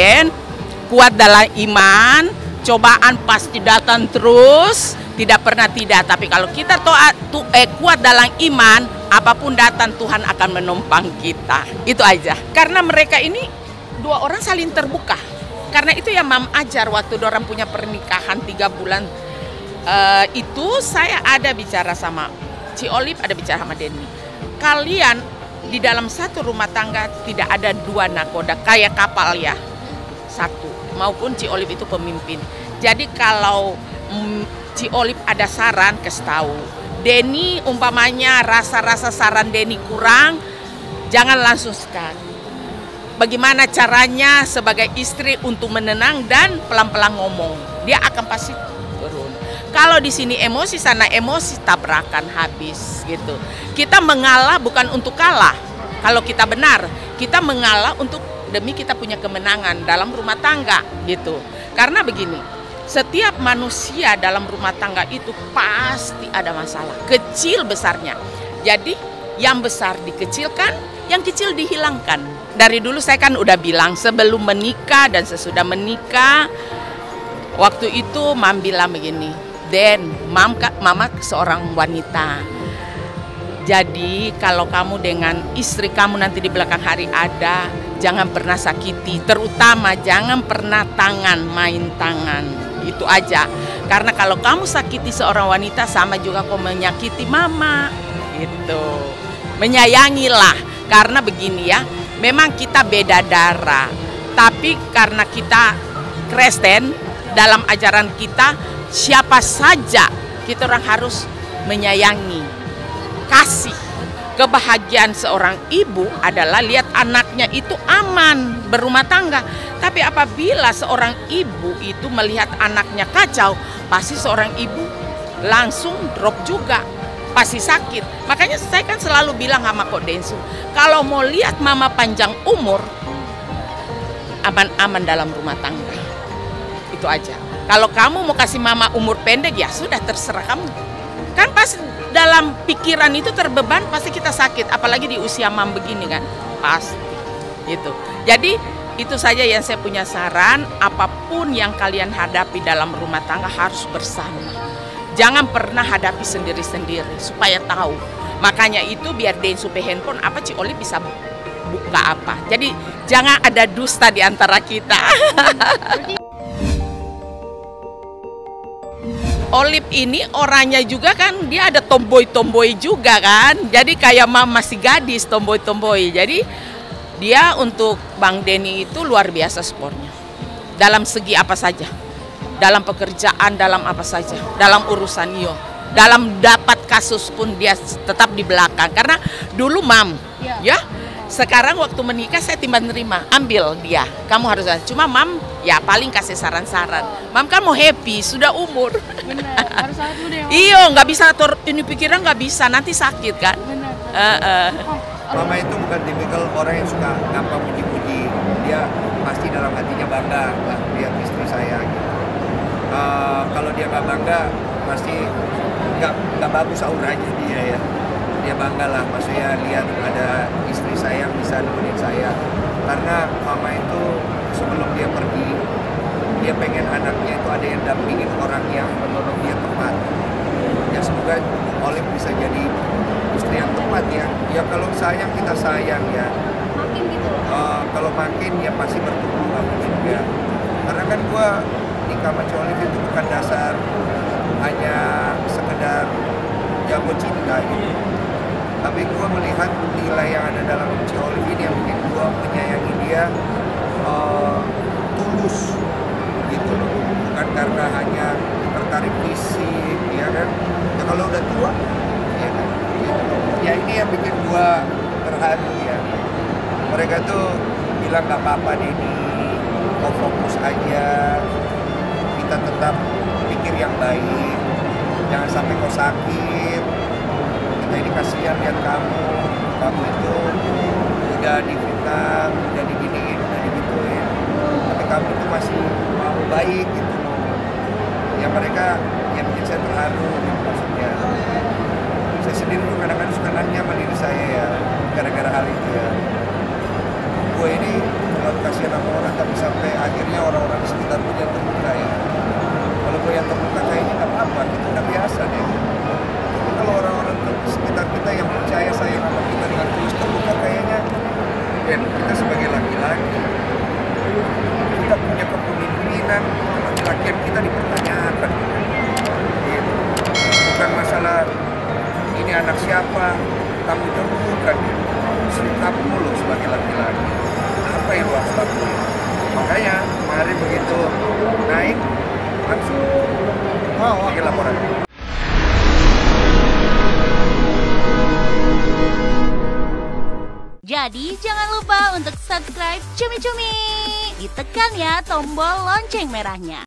Den, kuat dalam iman, cobaan pasti datang terus, tidak pernah tidak. Tapi kalau kita kuat dalam iman, apapun datang Tuhan akan menopang kita. Itu aja. Karena mereka ini dua orang saling terbuka. Karena itu yang Mam ajar waktu orang punya pernikahan 3 bulan. Itu saya ada bicara sama Ci Olive, ada bicara sama Denny. Kalian di dalam satu rumah tangga tidak ada 2 nakoda, kayak kapal ya. 1, maupun Ci Olive itu pemimpin. Jadi kalau Ci Olive ada saran, kasih tahu. Denny umpamanya rasa-rasa saran Denny kurang, jangan langsung sekali. Bagaimana caranya sebagai istri untuk menenang dan pelan-pelan ngomong. Dia akan pasti turun. Kalau di sini emosi, sana emosi, tabrakan habis gitu. Kita mengalah bukan untuk kalah. Kalau kita benar, kita mengalah untuk demi kita punya kemenangan dalam rumah tangga gitu. Karena begini, setiap manusia dalam rumah tangga itu pasti ada masalah, kecil besarnya. Jadi yang besar dikecilkan, yang kecil dihilangkan. Dari dulu saya kan udah bilang sebelum menikah dan sesudah menikah, waktu itu Mam bilang begini, Den, Mama seorang wanita. Jadi kalau kamu dengan istri kamu nanti di belakang hari ada, jangan pernah sakiti, terutama jangan pernah main tangan. Itu aja. Karena kalau kamu sakiti seorang wanita sama juga kau menyakiti Mama. Gitu. Menyayangilah. Karena begini ya, memang kita beda darah. Tapi karena kita Kristen, dalam ajaran kita siapa saja kita orang harus menyayangi, kasih. Kebahagiaan seorang ibu adalah lihat anaknya itu aman berumah tangga. Tapi apabila seorang ibu itu melihat anaknya kacau, pasti seorang ibu langsung drop juga, pasti sakit. Makanya saya kan selalu bilang sama Kok Densu, kalau mau lihat Mama panjang umur, aman-aman dalam rumah tangga. Itu aja. Kalau kamu mau kasih Mama umur pendek, ya sudah terserah kamu. Kan pasti dalam pikiran itu terbeban, pasti kita sakit. Apalagi di usia Mam begini kan, pasti. Gitu. Jadi itu saja yang saya punya saran, apapun yang kalian hadapi dalam rumah tangga harus bersama. Jangan pernah hadapi sendiri-sendiri, supaya tahu. Makanya itu biar Den supaya handphone apa Ci Olive bisa buka apa. Jadi jangan ada dusta di antara kita. Olive ini orangnya juga kan, dia ada tomboy-tomboy juga kan. Jadi kayak Mam masih gadis, tomboy-tomboy. Jadi dia untuk Bang Denny itu luar biasa sportnya. Dalam segi apa saja. Dalam pekerjaan, dalam apa saja. Dalam urusan dalam dapat kasus pun dia tetap di belakang. Karena dulu Mam, ya. Sekarang waktu menikah saya timbang nerima, ambil dia, kamu harus. Cuma Mam ya paling kasih saran-saran. Mam kan mau happy, sudah umur. Benar, harus saat dulu deh. Iya, nggak bisa ini pikiran nggak bisa, nanti sakit kan. Benar. Mama itu bukan tipikal orang yang suka gampang puji-puji. Dia pasti dalam hatinya bangga lah lihat istri saya. Gitu. Kalau dia nggak bangga, pasti nggak bagus auranya dia ya. Dia bangga lah, maksudnya lihat ada istri saya yang bisa nemenin saya. Karena Mama itu sebelum dia pergi, dia pengen anaknya itu ada yang dampingin orang yang menolong dia tepat. Ya semoga Olive bisa jadi istri yang tepat ya. Ya kalau sayang kita sayang ya. Makin gitu. Kalau makin ya pasti bertumbuh juga. Karena kan gua nikah sama Olive itu bukan dasar hanya sekedar jago cinta gitu. Tapi gue melihat nilai yang ada dalam Ci Olive ini yang bikin gue menyayangi dia tulus gitu loh. Bukan karena hanya tertarik fisik ya kan. Ya kalau udah tua ya kan. Ya ini yang bikin gue terharu ya. Mereka tuh bilang gak apa-apa Denny, kau fokus aja. Kita tetap pikir yang baik. Jangan sampai kau sakit. Ini kasihan lihat kamu itu udah difitnah, udah diginiin, udah digituin, tapi kamu itu masih mau baik gitu. Ya mereka yang bikin saya terharu gitu maksudnya. Saya sendiri tuh kadang-kadang suka nanya sama diri saya ya, gara-gara hal itu ya. Gue ini kalau kasihan sama orang, tapi sampai akhirnya orang-orang di sekitar pun yang terbuka ya. Kalau gue yang terbuka kayaknya nggak apa-apa, kita udah biasa deh. Tapi kalau orang-orang di sekitar kita yang percaya sayang sama kita dengan tulus terbuka, kayaknya kita sebagai laki-laki, kita punya kepemimpinan, laki-lakian kita dipertanyakan. Gitu. Bukan masalah ini anak siapa, tanggung jawab bukan. Sikap mulu sebagai laki-laki. Apa yang lu harus lakukan? Makanya kemarin begitu naik langsung bikin laporan. Jadi jangan lupa untuk subscribe Cumi Cumi. Ditekan ya tombol lonceng merahnya.